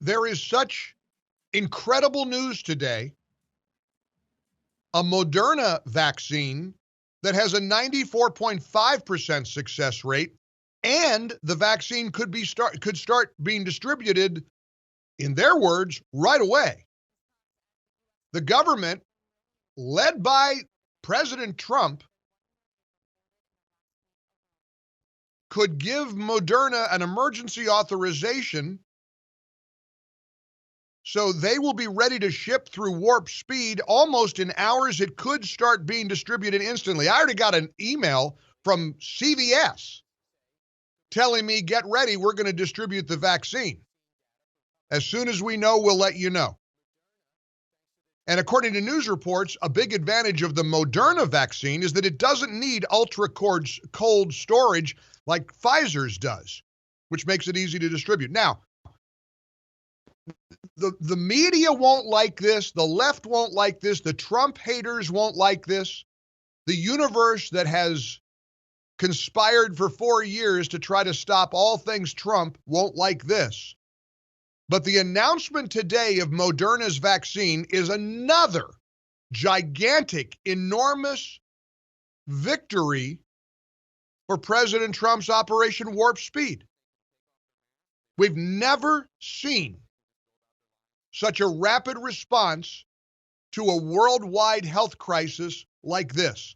there is such incredible news today. A Moderna vaccine that has a 94.5% success rate, and the vaccine could start being distributed, in their words, right away. The government, led by President Trump, could give Moderna an emergency authorization so they will be ready to ship through warp speed almost in hours. It could start being distributed instantly. I already got an email from CVS telling me, get ready, we're going to distribute the vaccine. As soon as we know, we'll let you know. And according to news reports, a big advantage of the Moderna vaccine is that it doesn't need ultra-cold storage like Pfizer's does, which makes it easy to distribute. Now, the media won't like this. The left won't like this. The Trump haters won't like this. The universe that has conspired for 4 years to try to stop all things Trump won't like this. But the announcement today of Moderna's vaccine is another gigantic, enormous victory for President Trump's Operation Warp Speed. We've never seen such a rapid response to a worldwide health crisis like this.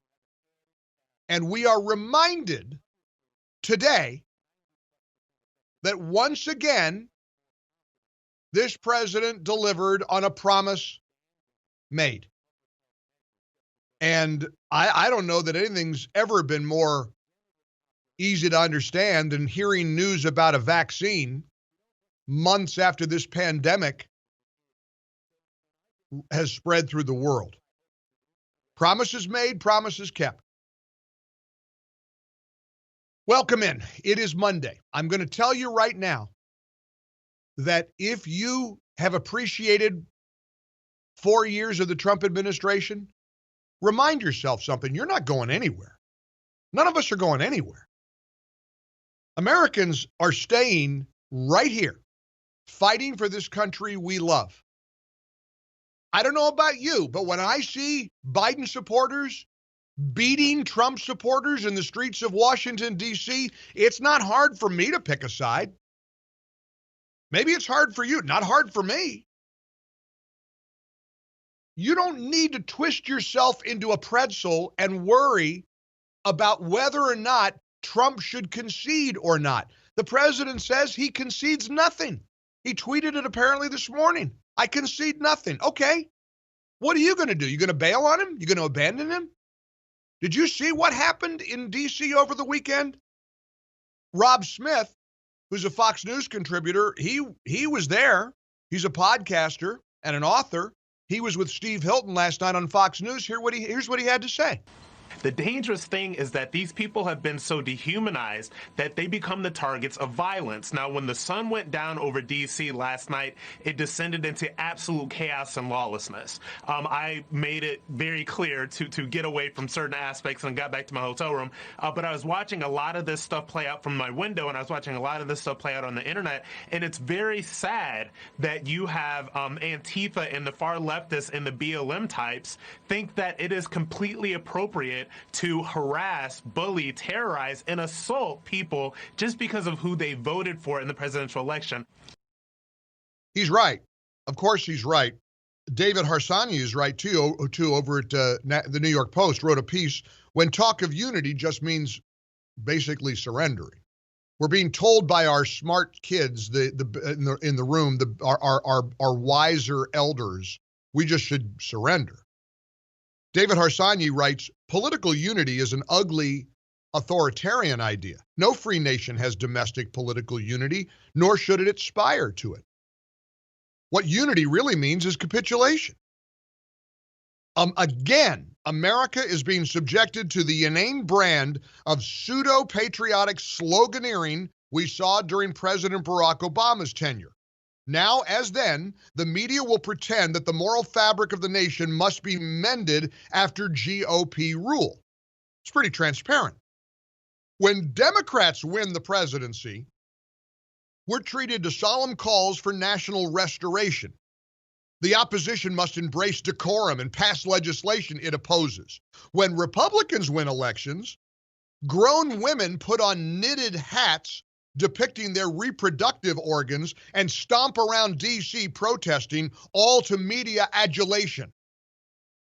And we are reminded today that once again, this president delivered on a promise made. And I don't know that anything's ever been more easy to understand than hearing news about a vaccine months after this pandemic has spread through the world. Promises made, promises kept. Welcome in. It is Monday. I'm going to tell you right now that if you have appreciated 4 years of the Trump administration, remind yourself something. You're not going anywhere. None of us are going anywhere. Americans are staying right here, fighting for this country we love. I don't know about you, but when I see Biden supporters beating Trump supporters in the streets of Washington, D.C., it's not hard for me to pick a side. Maybe it's hard for you, not hard for me. You don't need to twist yourself into a pretzel and worry about whether or not Trump should concede or not. The president says he concedes nothing. He tweeted it apparently this morning. I concede nothing. Okay. What are you going to do? You going to bail on him? You going to abandon him? Did you see what happened in D.C. over the weekend? Rob Smith, who's a Fox News contributor, he was there. He's a podcaster and an author. He was with Steve Hilton last night on Fox News. Here's what he had to say. The dangerous thing is that these people have been so dehumanized that they become the targets of violence. Now, when the sun went down over D.C. last night, it descended into absolute chaos and lawlessness. I made it very clear to get away from certain aspects and got back to my hotel room. But I was watching a lot of this stuff play out from my window, and I was watching a lot of this stuff play out on the internet. And it's very sad that you have Antifa and the far leftists and the BLM types think that it is completely appropriate to harass, bully, terrorize, and assault people just because of who they voted for in the presidential election. He's right. Of course he's right. David Harsanyi is right, too over at the New York Post, wrote a piece, when talk of unity just means basically surrendering. We're being told by our smart kids in the room, our wiser elders, we just should surrender. David Harsanyi writes, political unity is an ugly authoritarian idea. No free nation has domestic political unity, nor should it aspire to it. What unity really means is capitulation. Again, America is being subjected to the inane brand of pseudo-patriotic sloganeering we saw during President Barack Obama's tenure. Now, as then, the media will pretend that the moral fabric of the nation must be mended after GOP rule. It's pretty transparent. When Democrats win the presidency, we're treated to solemn calls for national restoration. The opposition must embrace decorum and pass legislation it opposes. When Republicans win elections, grown women put on knitted hats depicting their reproductive organs and stomp around D.C. protesting, all to media adulation.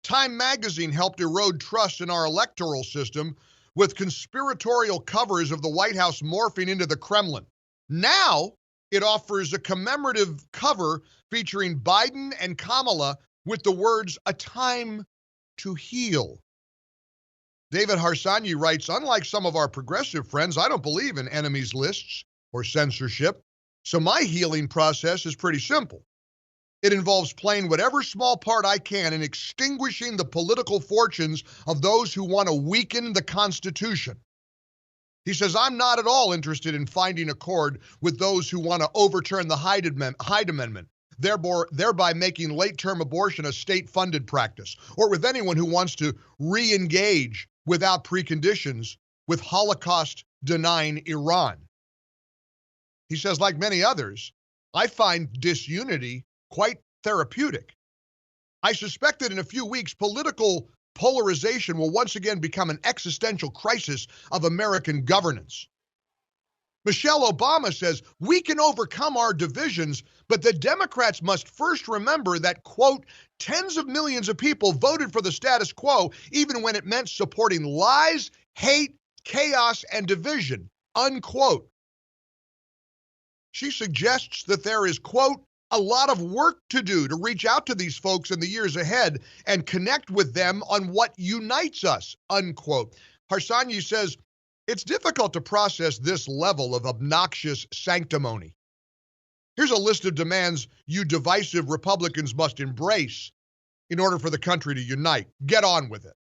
Time magazine helped erode trust in our electoral system with conspiratorial covers of the White House morphing into the Kremlin. Now it offers a commemorative cover featuring Biden and Kamala with the words, "A time to heal." David Harsanyi writes, unlike some of our progressive friends, I don't believe in enemies lists or censorship, so my healing process is pretty simple. It involves playing whatever small part I can in extinguishing the political fortunes of those who want to weaken the Constitution. He says, I'm not at all interested in finding accord with those who want to overturn the Hyde Amendment, thereby making late-term abortion a state-funded practice, or with anyone who wants to re-engage without preconditions with Holocaust-denying Iran. He says, like many others, I find disunity quite therapeutic. I suspect that in a few weeks, political polarization will once again become an existential crisis of American governance. Michelle Obama says, we can overcome our divisions, but the Democrats must first remember that, quote, tens of millions of people voted for the status quo, even when it meant supporting lies, hate, chaos, and division, unquote. She suggests that there is, quote, a lot of work to do to reach out to these folks in the years ahead and connect with them on what unites us, unquote. Harsanyi says, it's difficult to process this level of obnoxious sanctimony. Here's a list of demands you divisive Republicans must embrace in order for the country to unite. Get on with it.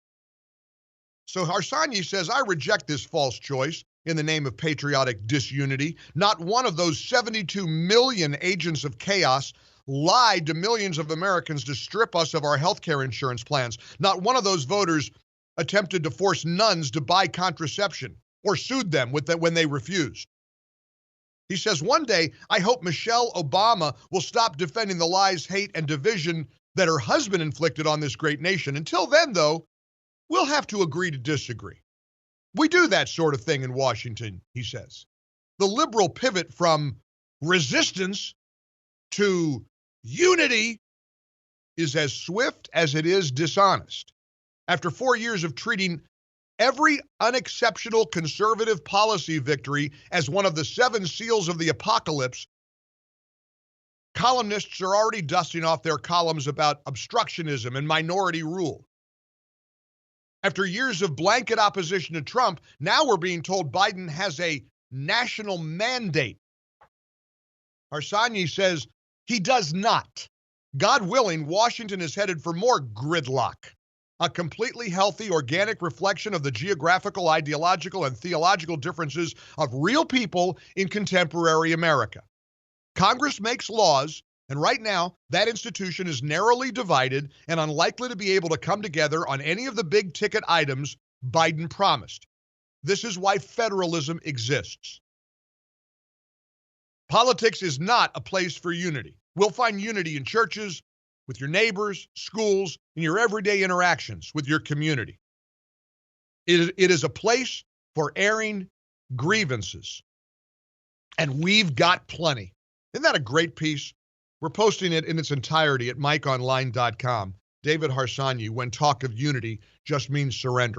So Harsanyi says, I reject this false choice in the name of patriotic disunity. Not one of those 72 million agents of chaos lied to millions of Americans to strip us of our health care insurance plans. Not one of those voters attempted to force nuns to buy contraception or sued them when they refused. He says, one day, I hope Michelle Obama will stop defending the lies, hate, and division that her husband inflicted on this great nation. Until then, though, we'll have to agree to disagree. We do that sort of thing in Washington, he says. The liberal pivot from resistance to unity is as swift as it is dishonest. After 4 years of treating every unexceptional conservative policy victory as one of the 7 seals of the apocalypse, columnists are already dusting off their columns about obstructionism and minority rule. After years of blanket opposition to Trump, now we're being told Biden has a national mandate. Harsanyi says he does not. God willing, Washington is headed for more gridlock, a completely healthy, organic reflection of the geographical, ideological, and theological differences of real people in contemporary America. Congress makes laws, and right now, that institution is narrowly divided and unlikely to be able to come together on any of the big ticket items Biden promised. This is why federalism exists. Politics is not a place for unity. We'll find unity in churches, with your neighbors, schools, and your everyday interactions with your community. It is a place for airing grievances. And we've got plenty. Isn't that a great piece? We're posting it in its entirety at MikeOnline.com. David Harsanyi, when talk of unity just means surrender.